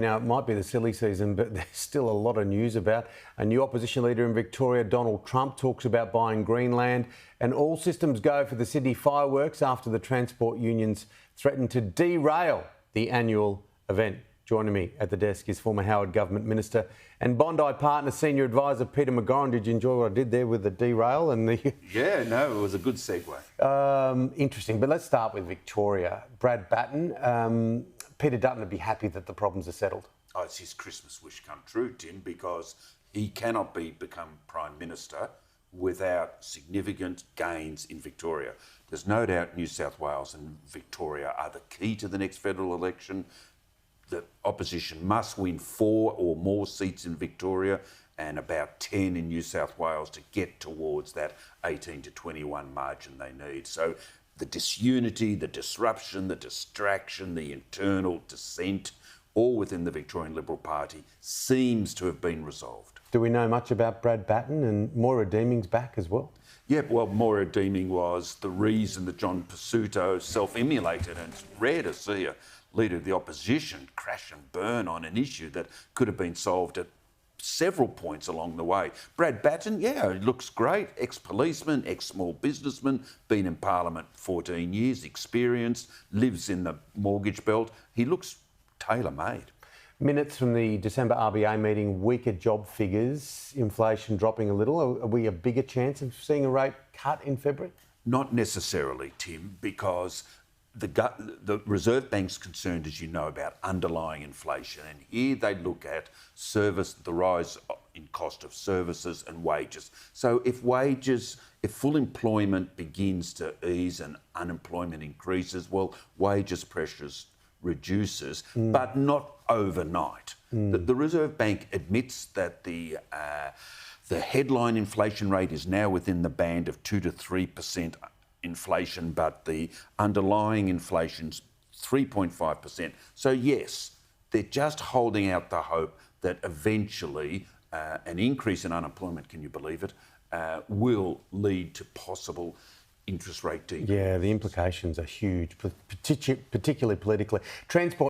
Now, it might be the silly season, but there's still a lot of news about. A new opposition leader in Victoria, Donald Trump, talks about buying Greenland, and all systems go for the Sydney fireworks after the transport unions threaten to derail the annual event. Joining me at the desk is former Howard Government Minister and Bondi Partner Senior Advisor Peter McGauran. Did you enjoy what I did there with the derail and the... Yeah, no, it was a good segue. Interesting, but let's start with Victoria. Brad Battin, Peter Dutton would be happy that the problems are settled. Oh, it's his Christmas wish come true, Tim, because he cannot become Prime Minister without significant gains in Victoria. There's no doubt New South Wales and Victoria are the key to the next federal election. The opposition must win 4 or more seats in Victoria and about 10 in New South Wales to get towards that 18 to 21 margin they need. So the disunity, the disruption, the distraction, the internal dissent, all within the Victorian Liberal Party, seems to have been resolved. Do we know much about Brad Battin, and Moira Deeming's back as well? Yeah, well, Moira Deeming was the reason that John Pesutto self-immolated, and it's rare to see a leader of the opposition crash and burn on an issue that could have been solved at several points along the way. Brad Battin, yeah, he looks great, ex-policeman, ex-small businessman, been in Parliament 14 years, experienced, lives in the mortgage belt. He looks tailor-made. Minutes from the December RBA meeting, weaker job figures, inflation dropping a little. Are we a bigger chance of seeing a rate cut in February? Not necessarily, Tim, because the Reserve Bank's concerned, as you know, about underlying inflation, and here they look at the rise in cost of services and wages. So if full employment begins to ease and unemployment increases, well, wages pressures reduces, but not overnight. The Reserve Bank admits that the headline inflation rate is now within the band of 2 to 3% inflation, but the underlying inflation's 3.5%. So yes, they're just holding out the hope that eventually an increase in unemployment, can you believe it, will lead to possible interest rate decrease. Yeah, the implications are huge, particularly politically. Transport